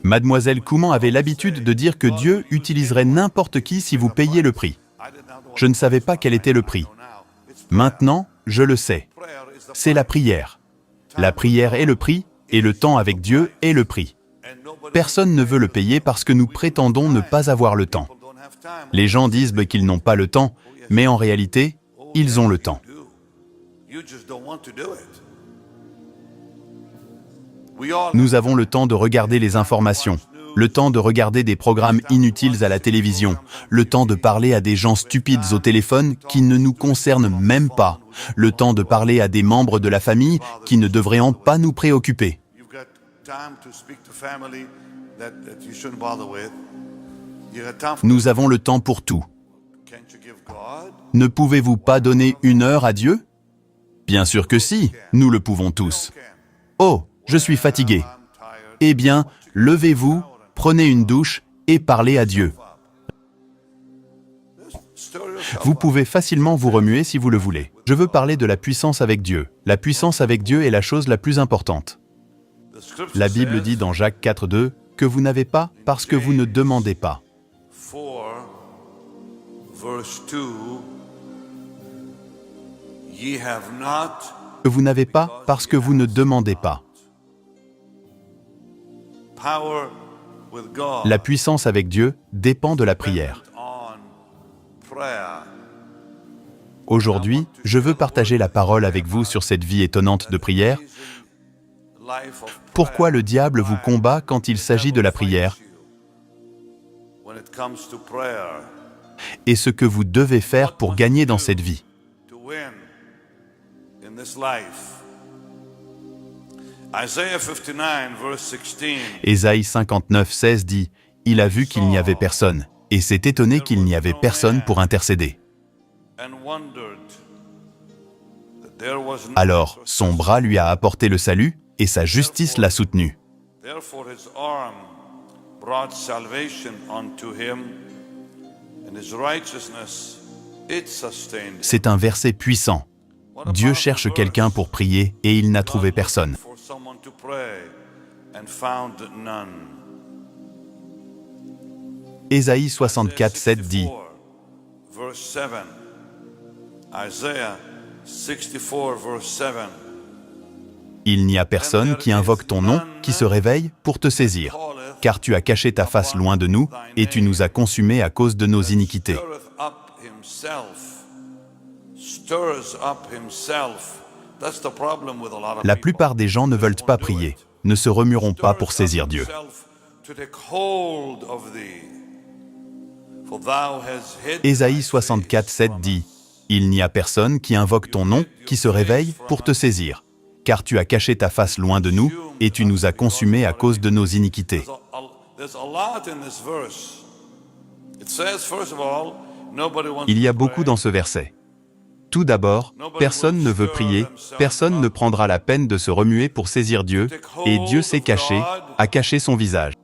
Mademoiselle Couman avait l'habitude de dire que Dieu utiliserait n'importe qui si vous payiez le prix. Je ne savais pas quel était le prix. Maintenant, je le sais. C'est la prière. La prière est le prix, et le temps avec Dieu est le prix. Personne ne veut le payer parce que nous prétendons ne pas avoir le temps. Les gens disent qu'ils n'ont pas le temps, mais en réalité, ils ont le temps. Nous avons le temps de regarder les informations, le temps de regarder des programmes inutiles à la télévision, le temps de parler à des gens stupides au téléphone qui ne nous concernent même pas, le temps de parler à des membres de la famille qui ne devraient pas nous préoccuper. Nous avons le temps pour tout. Ne pouvez-vous pas donner 1 heure à Dieu? Bien sûr que si, nous le pouvons tous. Oh, je suis fatigué. Eh bien, levez-vous, prenez une douche et parlez à Dieu. Vous pouvez facilement vous remuer si vous le voulez. Je veux parler de la puissance avec Dieu. La puissance avec Dieu est la chose la plus importante. La Bible dit dans Jacques 4:2 que vous n'avez pas parce que vous ne demandez pas. Que vous n'avez pas parce que vous ne demandez pas. La puissance avec Dieu dépend de la prière. Aujourd'hui, je veux partager la parole avec vous sur cette vie étonnante de prière. Pourquoi le diable vous combat quand il s'agit de la prière? Et ce que vous devez faire pour gagner dans cette vie. Ésaïe 59:16 dit « Il a vu qu'il n'y avait personne, et s'est étonné qu'il n'y avait personne pour intercéder. Alors, son bras lui a apporté le salut, et sa justice l'a soutenu. » C'est un verset puissant. Dieu cherche quelqu'un pour prier et il n'a trouvé personne. Ésaïe 64:7 dit « Il n'y a personne qui invoque ton nom, qui se réveille pour te saisir, car tu as caché ta face loin de nous et tu nous as consumés à cause de nos iniquités. » La plupart des gens ne veulent pas prier, ne se remueront pas pour saisir Dieu. Ésaïe 64:7 dit « Il n'y a personne qui invoque ton nom, qui se réveille pour te saisir, car tu as caché ta face loin de nous et tu nous as consumés à cause de nos iniquités. » Il y a beaucoup dans ce verset. Tout d'abord, personne ne veut prier, personne ne prendra la peine de se remuer pour saisir Dieu, et Dieu s'est caché, a caché son visage.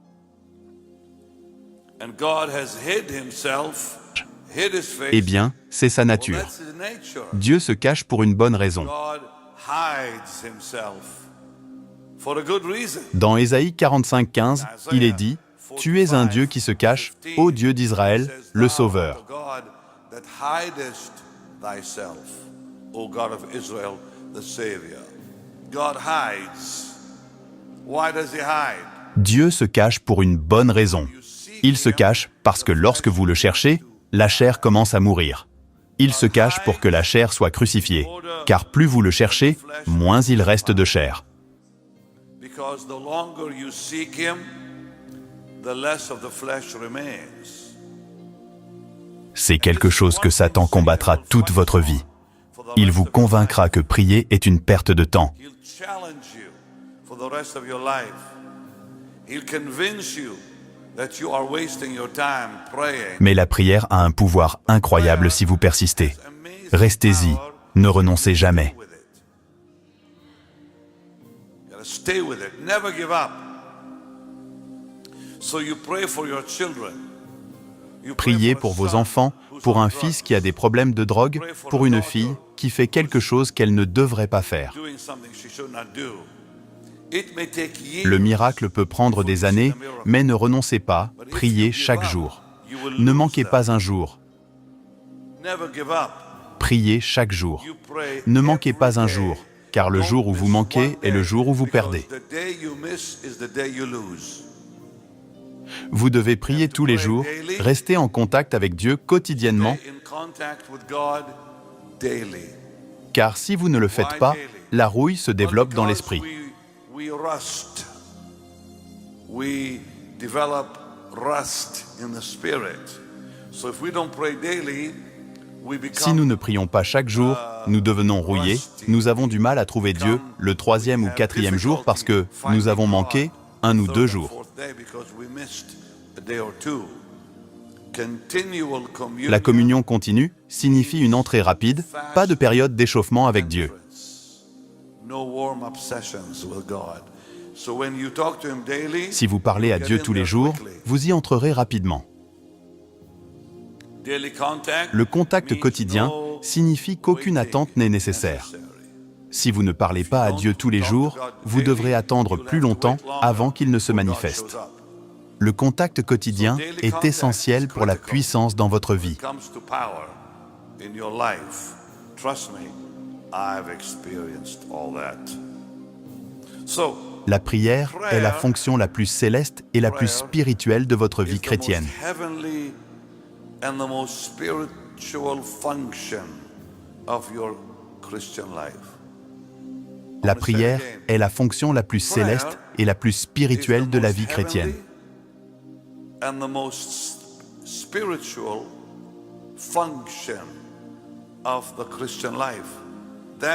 Eh bien, c'est sa nature. Dieu se cache pour une bonne raison. Dans Ésaïe 45:15, il est dit « Tu es un Dieu qui se cache, ô Dieu d'Israël, le Sauveur. » Dieu se cache pour une bonne raison. Il se cache parce que lorsque vous le cherchez, la chair commence à mourir. Il se cache pour que la chair soit crucifiée, car plus vous le cherchez, moins il reste de chair. C'est quelque chose que Satan combattra toute votre vie. Il vous convaincra que prier est une perte de temps. Mais la prière a un pouvoir incroyable si vous persistez. Restez-y, ne renoncez jamais. Priez pour vos enfants, pour un fils qui a des problèmes de drogue, pour une fille qui fait quelque chose qu'elle ne devrait pas faire. Le miracle peut prendre des années, mais ne renoncez pas, priez chaque jour. Ne manquez pas un jour. Priez chaque jour. Ne manquez pas un jour, car le jour où vous manquez est le jour où vous perdez. Vous devez prier tous les jours, rester en contact avec Dieu quotidiennement, car si vous ne le faites pas, la rouille se développe dans l'esprit. Si nous ne prions pas chaque jour, nous devenons rouillés, nous avons du mal à trouver Dieu le 3e ou 4e jour parce que nous avons manqué 1 ou 2 jours. La communion continue signifie une entrée rapide, pas de période d'échauffement avec Dieu. Si vous parlez à Dieu tous les jours, vous y entrerez rapidement. Le contact quotidien signifie qu'aucune attente n'est nécessaire. Si vous ne parlez pas à Dieu tous les jours, vous devrez attendre plus longtemps avant qu'il ne se manifeste. Le contact quotidien est essentiel pour la puissance dans votre vie. La prière est la fonction la plus céleste et la plus spirituelle de votre vie chrétienne. La prière est la fonction la plus céleste et la plus spirituelle de la vie chrétienne.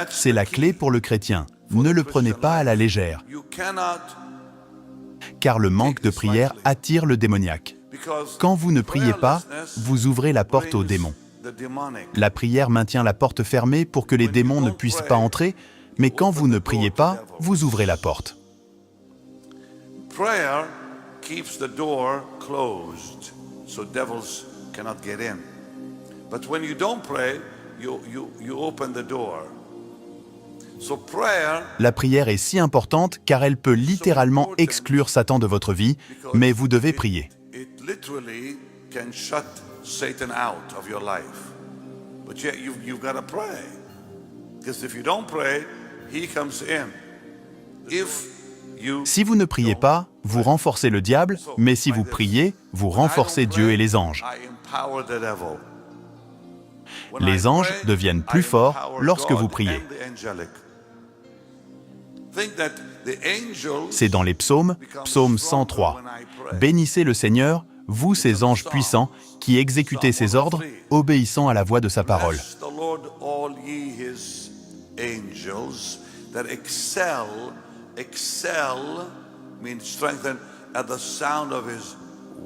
C'est la clé pour le chrétien. Ne le prenez pas à la légère, car le manque de prière attire le démoniaque. Quand vous ne priez pas, vous ouvrez la porte aux démons. La prière maintient la porte fermée pour que les démons ne puissent pas entrer, mais quand vous ne priez pas, vous ouvrez la porte. La prière est si importante car elle peut littéralement exclure Satan de votre vie, mais vous devez prier. Si vous ne priez pas, vous renforcez le diable, mais si vous priez, vous renforcez Dieu et les anges. Les anges deviennent plus forts lorsque vous priez. C'est dans les psaumes, psaume 103. « Bénissez le Seigneur, vous ses anges puissants, qui exécutez ses ordres, obéissant à la voix de sa parole. »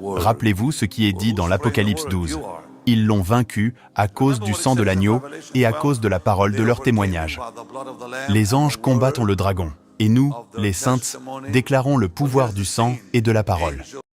Rappelez-vous ce qui est dit dans l'Apocalypse 12. Ils l'ont vaincu à cause du sang de l'agneau et à cause de la parole de leur témoignage. Les anges combattent le dragon, et nous, les saintes, déclarons le pouvoir du sang et de la parole.